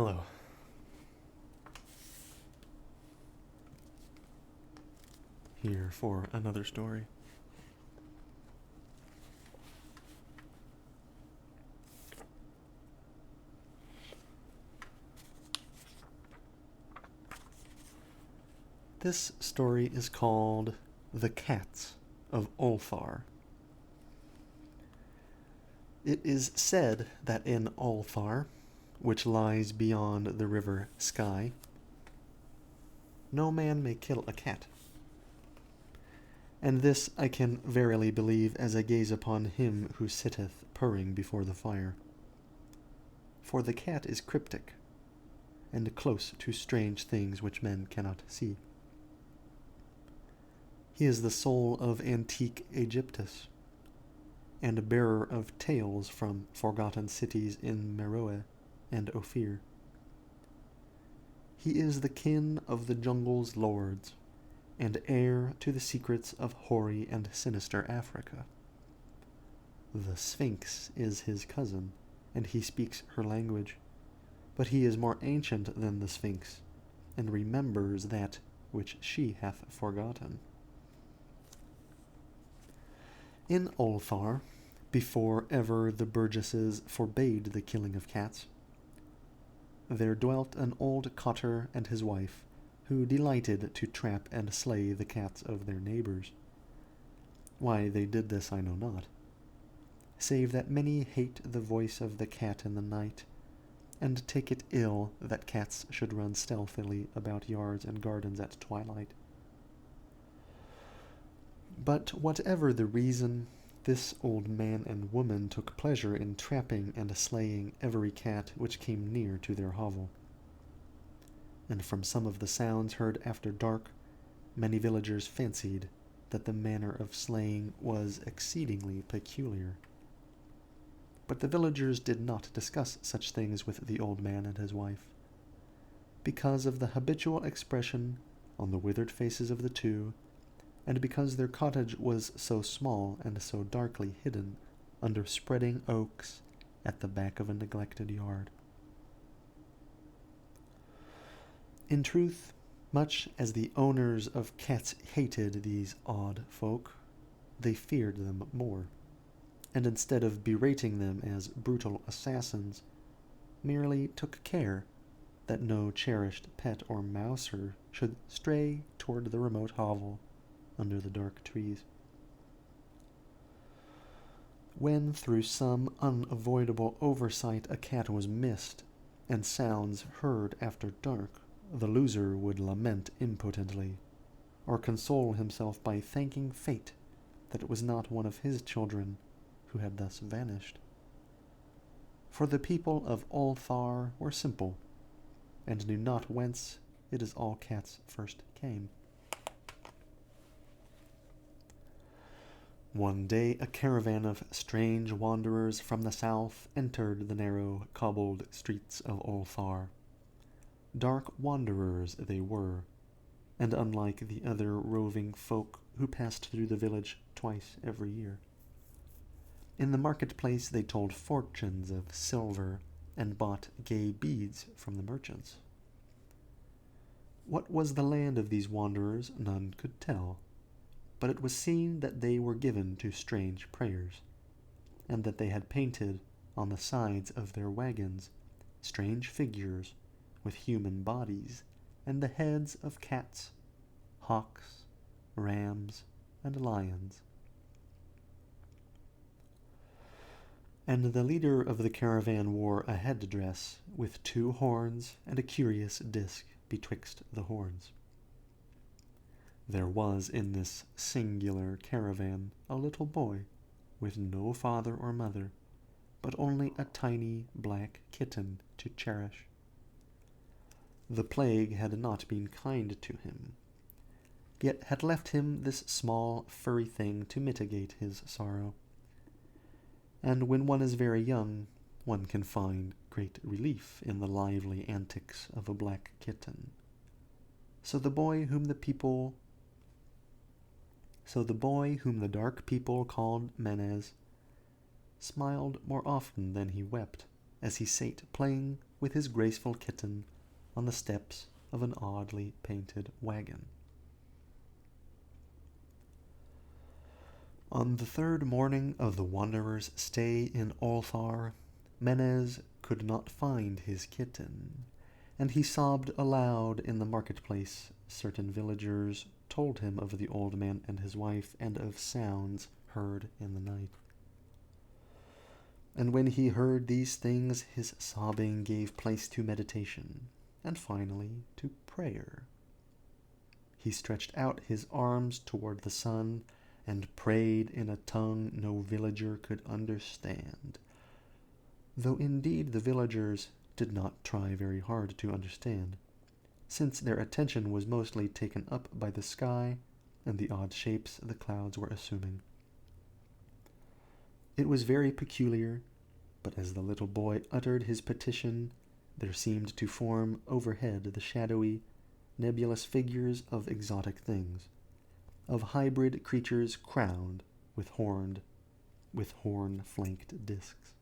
Hello. Here for another story. This story is called The Cats of Ulthar. It is said that in Ulthar, which lies beyond the river Skye, no man may kill a cat. And this I can verily believe as I gaze upon him who sitteth purring before the fire. For the cat is cryptic, and close to strange things which men cannot see. He is the soul of antique Aegyptus, and a bearer of tales from forgotten cities in Meroe and Ophir. He is the kin of the jungle's lords, and heir to the secrets of hoary and sinister Africa. The Sphinx is his cousin, and he speaks her language, but he is more ancient than the Sphinx, and remembers that which she hath forgotten. In Ulthar, before ever the burgesses forbade the killing of cats, there dwelt an old cotter and his wife, who delighted to trap and slay the cats of their neighbors. Why they did this I know not, save that many hate the voice of the cat in the night, and take it ill that cats should run stealthily about yards and gardens at twilight. But whatever the reason, this old man and woman took pleasure in trapping and slaying every cat which came near to their hovel. And from some of the sounds heard after dark, many villagers fancied that the manner of slaying was exceedingly peculiar. But the villagers did not discuss such things with the old man and his wife, because of the habitual expression on the withered faces of the two, and because their cottage was so small and so darkly hidden under spreading oaks at the back of a neglected yard. In truth, much as the owners of cats hated these odd folk, they feared them more, and instead of berating them as brutal assassins, merely took care that no cherished pet or mouser should stray toward the remote hovel under the dark trees. When through some unavoidable oversight a cat was missed, and sounds heard after dark, the loser would lament impotently, or console himself by thanking fate that it was not one of his children who had thus vanished. For the people of Ulthar were simple, and knew not whence it is all cats first came. One day a caravan of strange wanderers from the south entered the narrow, cobbled streets of Ulthar. Dark wanderers they were, and unlike the other roving folk who passed through the village twice every year. In the marketplace they told fortunes of silver and bought gay beads from the merchants. What was the land of these wanderers none could tell, but it was seen that they were given to strange prayers, and that they had painted on the sides of their wagons strange figures with human bodies and the heads of cats, hawks, rams, and lions. And the leader of the caravan wore a head-dress with 2 horns and a curious disk betwixt the horns. There was in this singular caravan a little boy, with no father or mother, but only a tiny black kitten to cherish. The plague had not been kind to him, yet had left him this small furry thing to mitigate his sorrow. And when one is very young, one can find great relief in the lively antics of a black kitten. So the boy whom the dark people called Menez smiled more often than he wept, as he sate playing with his graceful kitten on the steps of an oddly painted wagon. On the third morning of the wanderer's stay in Ulthar, Menez could not find his kitten, and he sobbed aloud in the marketplace. Certain villagers told him of the old man and his wife, and of sounds heard in the night. And when he heard these things, his sobbing gave place to meditation, and finally to prayer. He stretched out his arms toward the sun, and prayed in a tongue no villager could understand, though indeed the villagers did not try very hard to understand, since their attention was mostly taken up by the sky and the odd shapes the clouds were assuming. It was very peculiar, but as the little boy uttered his petition, there seemed to form overhead the shadowy, nebulous figures of exotic things, of hybrid creatures crowned with horn-flanked discs.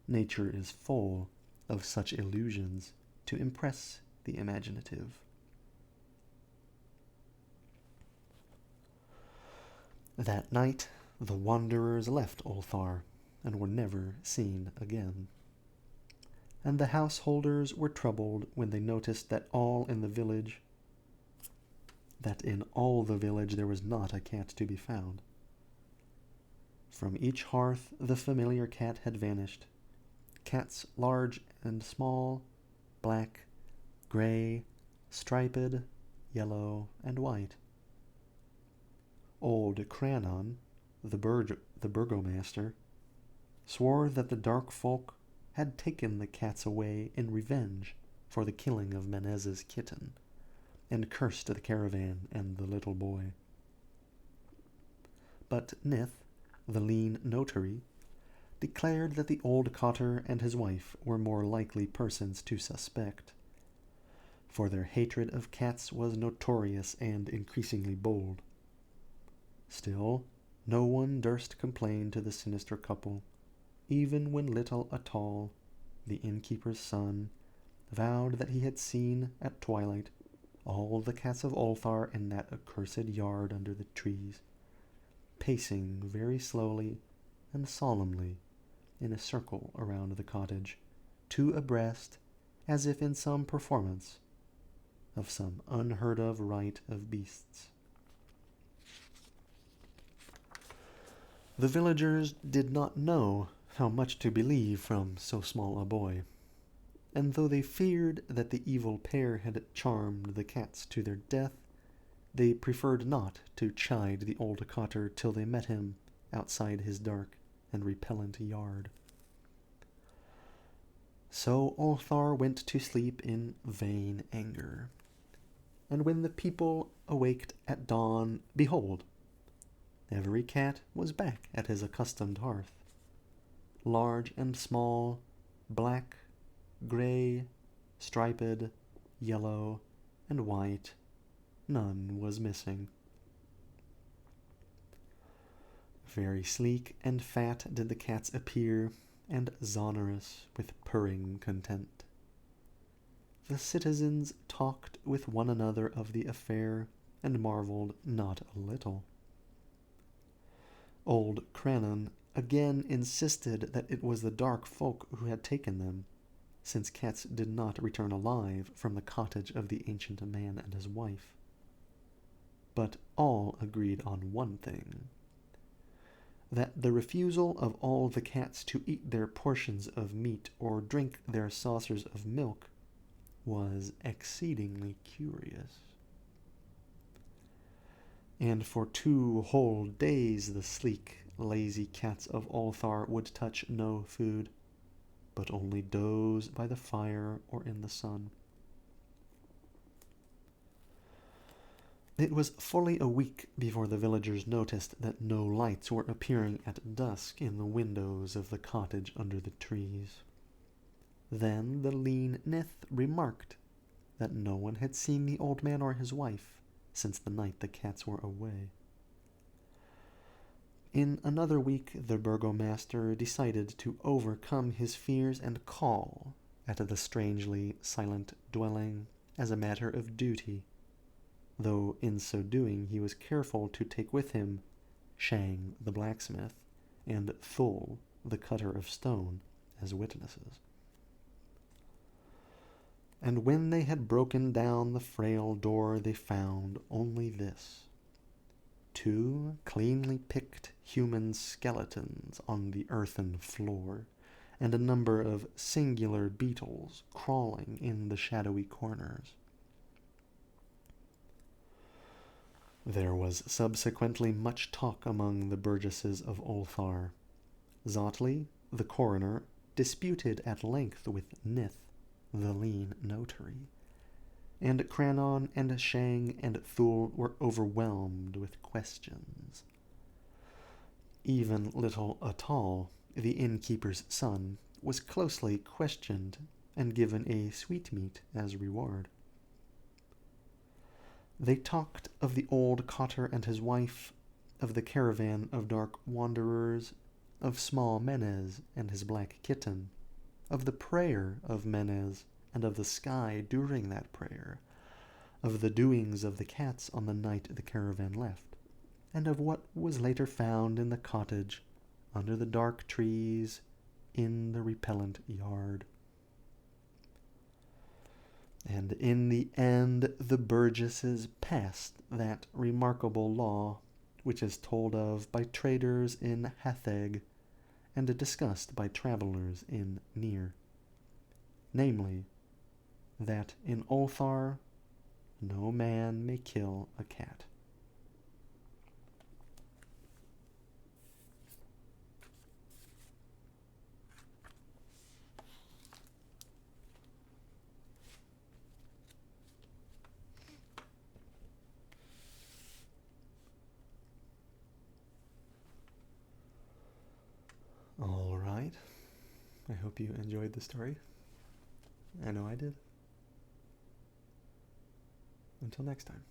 Nature is full of such illusions to impress the imaginative. That night, the wanderers left Ulthar and were never seen again. And the householders were troubled when they noticed that in all the village there was not a cat to be found. From each hearth the familiar cat had vanished. Cats large and small, black, gray, striped, yellow, and white. Old Crannon, the burgomaster, swore that the dark folk had taken the cats away in revenge for the killing of Menez's kitten, and cursed the caravan and the little boy. But Nith, the lean notary, declared that the old cotter and his wife were more likely persons to suspect, for their hatred of cats was notorious and increasingly bold. Still, no one durst complain to the sinister couple, even when little Atal, the innkeeper's son, vowed that he had seen at twilight all the cats of Ulthar in that accursed yard under the trees, pacing very slowly and solemnly in a circle around the cottage, two abreast, as if in some performance of some unheard-of rite of beasts. The villagers did not know how much to believe from so small a boy, and though they feared that the evil pair had charmed the cats to their death, they preferred not to chide the old cotter till they met him outside his dark and repellent yard. So Ulthar went to sleep in vain anger, and when the people awaked at dawn, behold, every cat was back at his accustomed hearth, large and small, black, gray, striped, yellow, and white. None was missing. Very sleek and fat did the cats appear, and sonorous with purring content. The citizens talked with one another of the affair, and marveled not a little. Old Crannon again insisted that it was the dark folk who had taken them, since cats did not return alive from the cottage of the ancient man and his wife. But all agreed on one thing, that the refusal of all the cats to eat their portions of meat or drink their saucers of milk was exceedingly curious. And for 2 whole days the sleek, lazy cats of Ulthar would touch no food, but only doze by the fire or in the sun. It was fully a week before the villagers noticed that no lights were appearing at dusk in the windows of the cottage under the trees. Then the lean Nith remarked that no one had seen the old man or his wife since the night the cats were away. In another week, the burgomaster decided to overcome his fears and call at the strangely silent dwelling as a matter of duty, though in so doing he was careful to take with him Shang the blacksmith and Thul the cutter of stone as witnesses. And when they had broken down the frail door, they found only this: 2 cleanly picked human skeletons on the earthen floor, and a number of singular beetles crawling in the shadowy corners. There was subsequently much talk among the burgesses of Ulthar. Zotley, the coroner, disputed at length with Nith, the lean notary, and Crannon and Shang and Thul were overwhelmed with questions. Even little Atal, the innkeeper's son, was closely questioned and given a sweetmeat as reward. They talked of the old cotter and his wife, of the caravan of dark wanderers, of small Menez and his black kitten, of the prayer of Menez, and of the sky during that prayer, of the doings of the cats on the night the caravan left, and of what was later found in the cottage, under the dark trees, in the repellent yard. And in the end the burgesses passed that remarkable law which is told of by traders in Hatheg and discussed by travelers in Nir, namely, that in Ulthar no man may kill a cat. All right. I hope you enjoyed the story. I know I did. Until next time.